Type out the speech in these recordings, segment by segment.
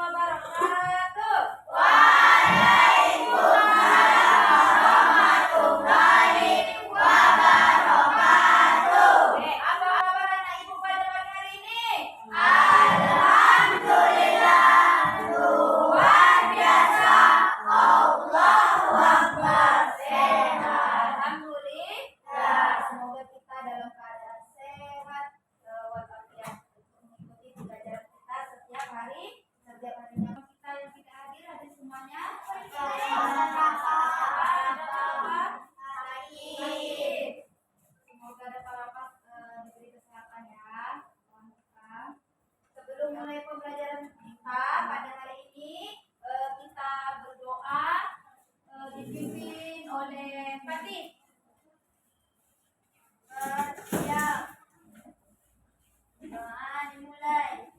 wabarakatuh. Oke, apa kabar anak ibu pada pagi hari ini? Alhamdulillah. Semoga kita dalam keadaan sehat walafiat untuk mengikuti pelajaran kita setiap harinya. Kita yang tidak hadir hadir semuanya. Semoga dapat rapat diberi kesehatan ya. Sebelum mulai pembelajaran kita pada hari ini, kita berdoa dipimpin oleh Fatih. Siap. Doa dimulai.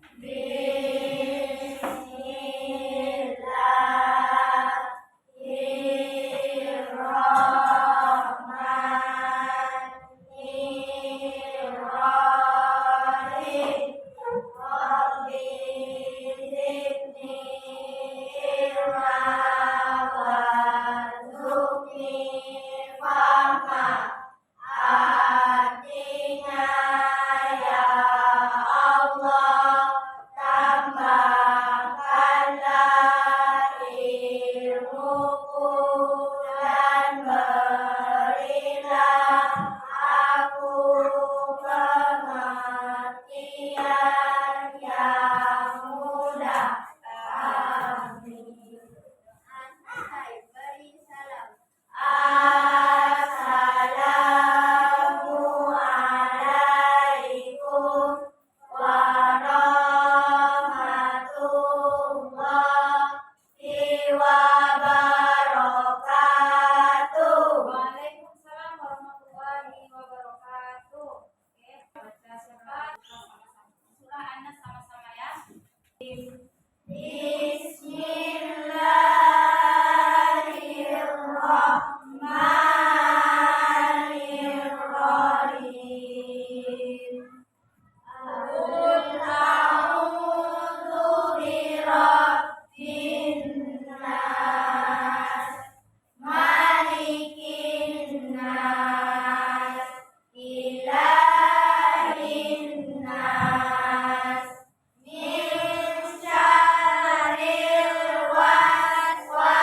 Waalaikumsalam warahmatullahi wabarakatuh. Oke, baca surah surah An-Nas sama-sama ya. Bismillahirrahmanirrahim. Qul a'udzu birabbin nas, malikin nas, ilahin nas, min syarril waswasil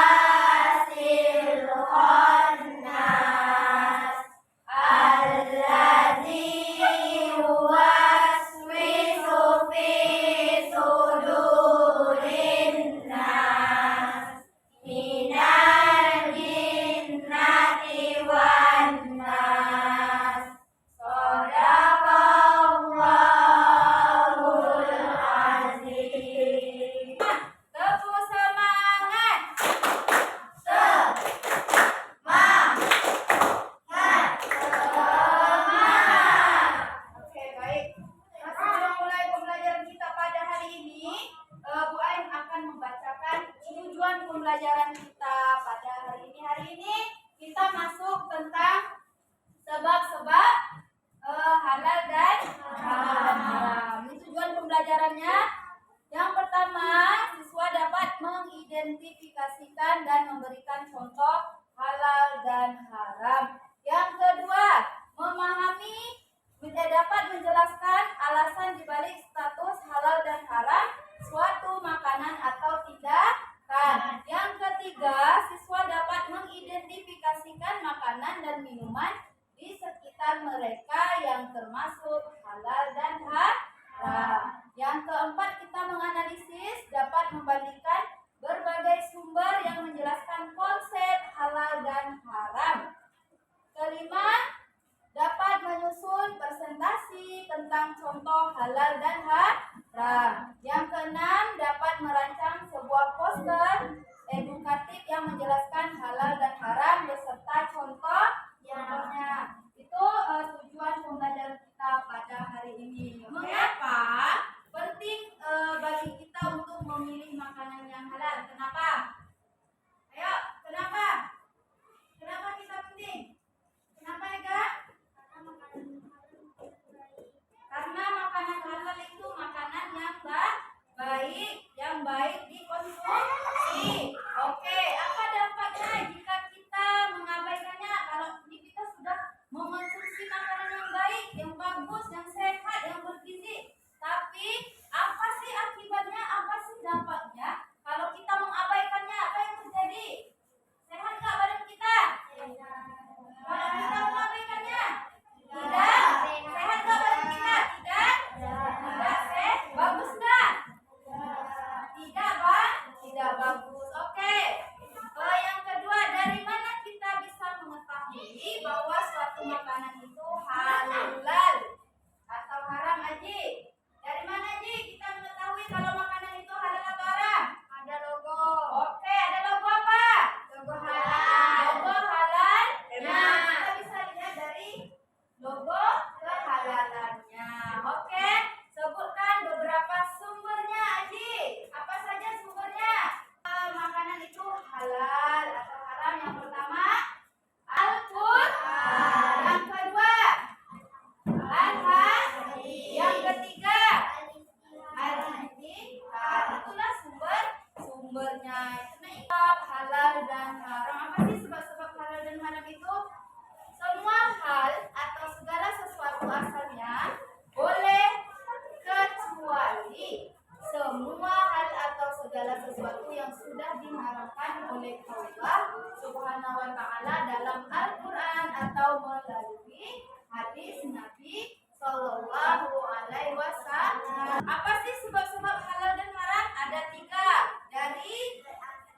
khannas, alladzi yuwaswisu fi sudurin nas, minal jinnati wan nas. Shadaqallahul azim. Tepuk semangat. Oke, baik. Sebelum mulai pembelajaran kita pada hari ini, Bu Ain akan membacakan tujuan pembelajaran kita pada hari ini. Hari ini kita masuk tentang sebab-sebab halal dan haram. Ini tujuan pembelajarannya. Yang pertama, siswa dapat mengidentifikasikan dan memberikan contoh halal dan haram. Yang kedua, dapat menjelaskan alasan dibalik status halal dan haram suatu makanan atau tindakan. Yang ketiga, siswa dapat mengidentifikasikan makanan dan minuman di sekitar mereka yang termasuk halal dan haram. Yang keempat, kita menganalisis dapat membandingkan berbagai sumber yang menjelaskan konsep halal dan haram. Kelima, dapat menyusun presentasi tentang contoh halal dan haram. Yang keenam, dapat merancang sebuah poster edukatif yang menjelaskan halal dan haram beserta contohnya. Itu tujuan pembelajaran kita pada hari ini. Mengapa penting bagi kita untuk memilih makanan yang halal? Kenapa? Ayo, kenapa? Kenapa kita penting? Kenapa ya, Kak? Karena makanan halal itu makanan yang baik, yang baik di Oke, sebutkan beberapa sumbernya, Aji. Apa saja sumbernya? Makanan itu halal atau haram. Yang pertama, Al-Qur'an. Yang kedua, Al-Hadis. Yang ketiga, Al-Hadis. Itulah sumbernya. Itu halal dan haram. Apa sih sebab-sebab halal dan haram itu? Semua hal atau segala sesuatu asalnya boleh, kecuali semua hal atau segala sesuatu yang sudah diharamkan oleh Allah Subhanahu wa taala dalam Al-Qur'an atau melalui hadis Nabi Sallallahu alaihi wasallam. Apa sih sebab-sebab halal dan haram? Ada 3. Dari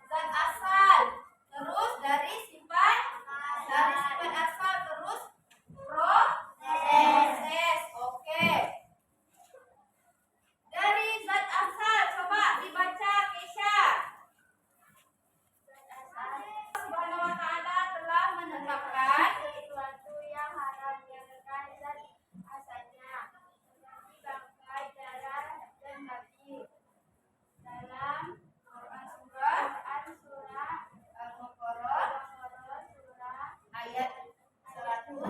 zat asal, terus dari sifat asal, terus proses. Oke. Dari zat asal, coba dibaca Keisha. Subhanahu wa ta'ala telah menetapkan sesuatu yang haram berdasarkan zat asalnya, seperti bangkai, darah, dan hati. Dalam Quran surah Al-Baqarah ayat 173.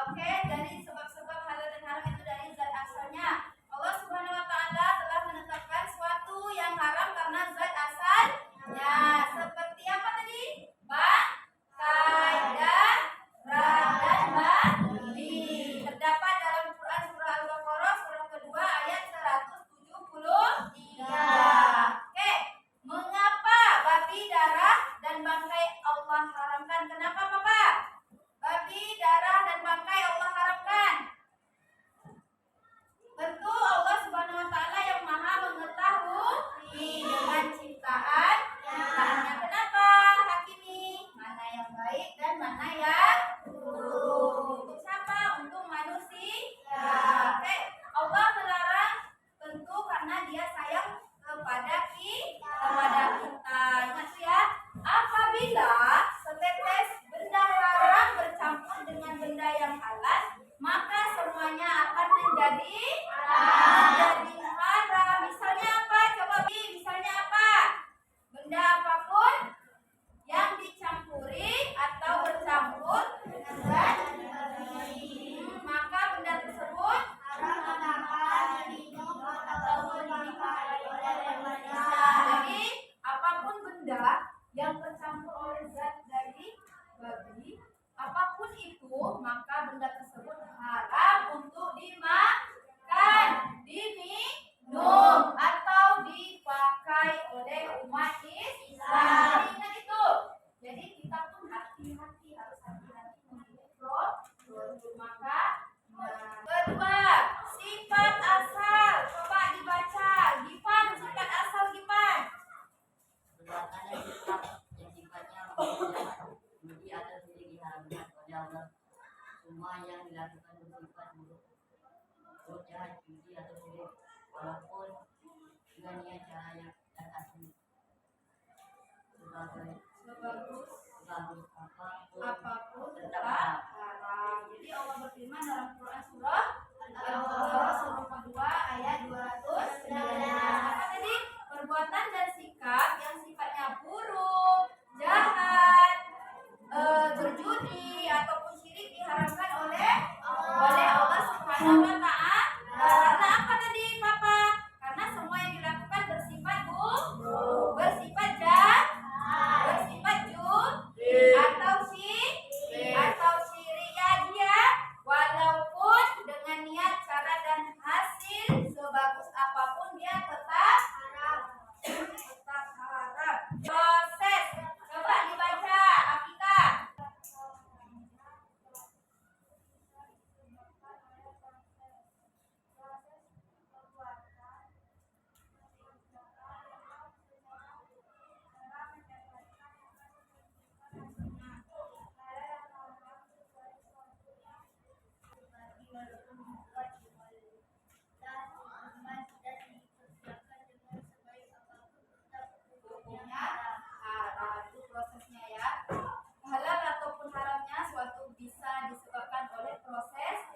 Oke, dari sebab-sebab halal dan haram itu dari zat asalnya. Allah Subhanahu wa taala telah menetapkan suatu yang haram karena zat asalnya. Seperti apa tadi? Bangkai, darah, dan babi. Terdapat dalam Quran surah Al-Baqarah surah kedua ayat 173. Oke, mengapa babi, darah, dan bangkai Allah haramkan? Kenapa, Papa? Babi, darah, dan bangkai Allah haramkan. Tentu Allah Subhanahu wa taala yang Maha mengetahui dengan ciptaannya. Kenapa, Hakimi? Mana yang baik dan mana yang buruk? Untuk siapa? Untuk manusia. Oke, Allah melarang tentu karena Dia sayang kepada kita. Ingat ya, apabila setetes benda haram bercampur dengan benda yang halal, maka semuanya akan menjadi haram. Misalnya apa? Coba Bi, misalnya apa? Benda apapun yang dicampuri atau bercampur dengan zat, maka benda tersebut jadi apapun benda yang tercampur oleh zat dari babi, apapun itu, maka benda tersebut haram untuk dimakan, diminum, atau dipakai oleh umat Islam. Ingat itu. Jadi kita pun hati-hati, harus hati-hati memilih produk makanan. Kedua, sifat asal. Coba dibaca. Gipan, sifat asal Gipan. Perbuatannya tetap yang sifatnya kemudian ada sendiri diharamkan oleh Allah. Semua yang dilakukan bersifat buruk, jahat, judi atau syirik, walaupun dengan niat cara yang dan asli. Sebagus apapun tetap haram. Jadi Allah berfirman dalam Quran surah Al-Baqarah surah kedua ayat 219. Apa tadi? Perbuatan dan sikap yang sifatnya buruk, jahat, berjudi ataupun syirik diharamkan oleh Allah Subhanahu wa taala. Karena apa tadi, Papa? Karena semua yang dilakukan bersifat buruk, bersifat jahat, bersifat judi atau syirik ya dia, walaupun dengan niat, cara, dan hasil sebagus apapun dia tetap haram. Proses, coba dibaca Afika. Prosesnya ya, halal ataupun haramnya suatu bisa disebabkan oleh proses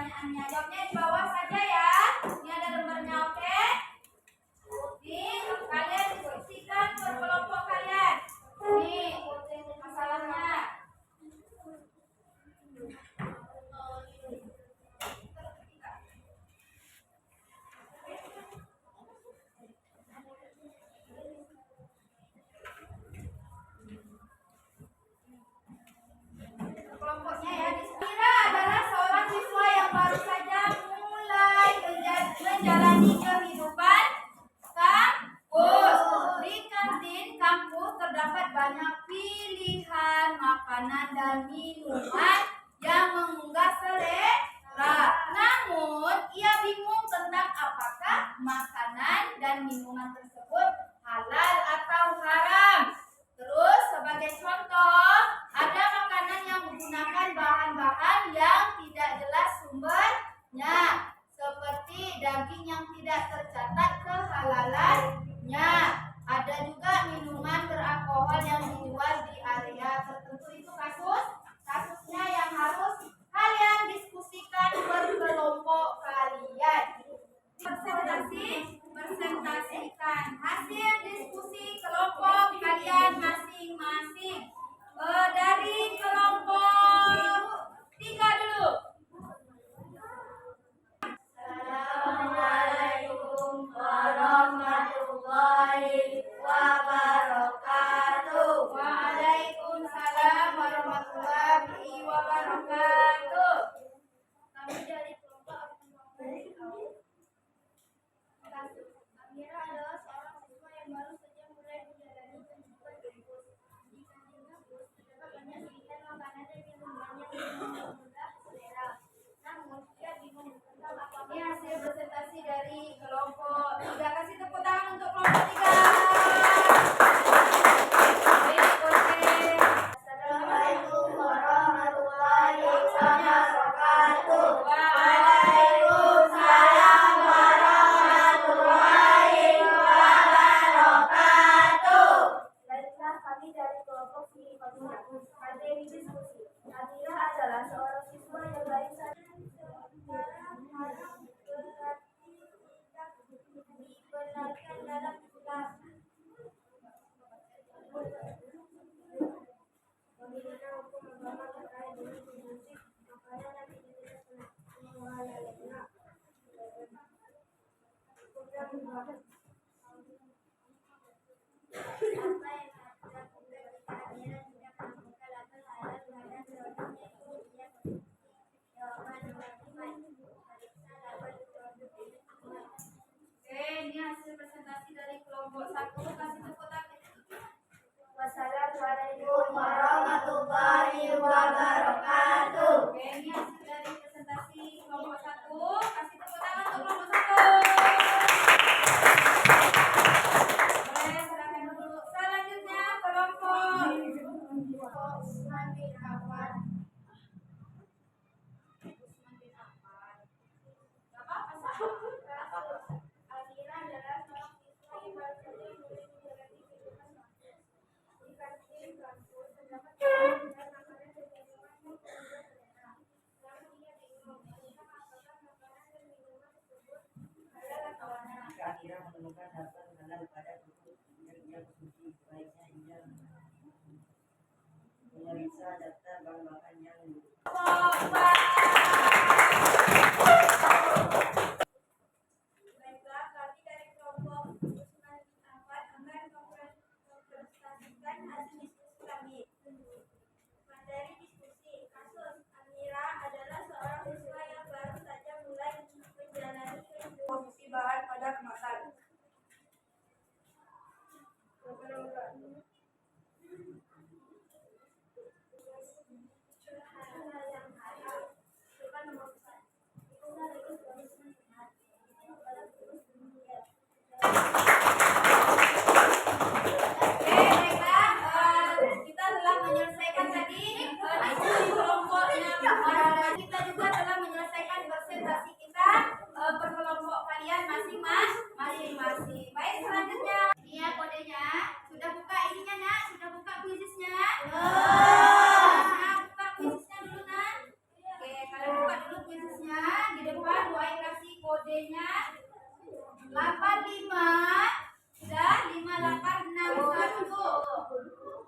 pertanyaannya. Jawabnya di bawah saja ya. Ini ada lembarnya, oke? Nih, kalian diskusikan berkelompok kalian. Nih, masalahnya. Kelompoknya ya. Mira adalah seorang siswa yang baru saja mulai menjalani kehidupan kampus. Di kantin kampus terdapat banyak pilihan makanan dan minuman yang menggugah selera. Namun, ia bingung tentang apakah makanan dan minuman tersebut halal atau haram. Terus, sebagai contoh, ada makanan yang menggunakan bahan-bahan yang tidak jelas sumbernya, seperti daging yang tidak tercatat kehalalannya. Ada juga minuman beralkohol yang dijual di area tertentu. Itu kasusnya yang harus kalian diskusikan berkelompok kalian. Presentasikan hasil diskusi kelompok kalian masing-masing. Dari kelompok 3 dulu. Assalamualaikum warahmatullahi wabarakatuh. Waalaikumsalam warahmatullahi wabarakatuh. Kami dari kelompok Amira adalah seorang siswa yang baru saja mulai menjalani kehidupan kampus. Di kantin kampus terdapat banyak pilihan makanan dan minuman yang menggugah selera. Namun, ia bingung tentang apakah. Ini hasil presentasi dari kelompok 3. Kasih tepuk tangan untuk kelompok 3. Assalamualaikum warahmatullahi wabarakatuh. Waalaikumsalam warahmatullahi wabarakatuh. Baiklah, kami dari kelompok 5. Ada yang diskusi. Amira adalah seorang siswa yang baik saja. Dibenarkan dalam Islam. Bagaimana hukum agama terkait dengan konsumsi makanan yang tidak menghalalkan? Program membahas apa yang dilakukan jika Amira tidak menemukan label halal pada produknya itu dia konsumsi. Jawaban nomor 5. Periksa label produk ini. Oke, ini hasil presentasi dari kelompok 1. Kasih tepuk tangan. Wassalamualaikum warahmatullahi wabarakatuh. Oke, ini hasil dari presentasi kelompok 1. Kasih tepuk tangan untuk kelompok 1. Boleh silakan dulu. Selanjutnya kelompok Usman bin Affan. Gak apa-apa, salah. Amira adalah seorang siswa yang baru saja mulai menjalani kehidupan kampus. Di kantin kampus terdapat banyak makanan dan minuman yang menggugah selera. Namun ia bingung tentang apakah makanan dan minuman tersebut halal atau haram. Amira menemukan dasar halal pada produk yang ia konsumsi. Sebaiknya ia memeriksa daftar bahan-bahan yang Baiklah, kami dari kelompok Usman bin Affan akan mempresentasikan hasil diskusi kami. Materi diskusi. Kasus Amira adalah seorang siswa yang baru saja mulai menjalani konsumsi bahan pada kemasan. Hal-hal yang haram. Bukan nomor 4. Kita telah menyelesaikan tadi diskusi kelompoknya. Kita juga telah menyelesaikan presentasi kita berkelompok kalian masing-masing. Baik, selanjutnya ini ya kodenya. Sudah buka ininya, Nak? Sudah buka kuisisnya? Nah, buka kuisisnya dulu, Nak. Oke, kalian buka dulu kuisisnya. kodenya 85 dan 5861. Baru 14.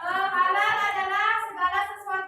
Halal adalah segala sesuatu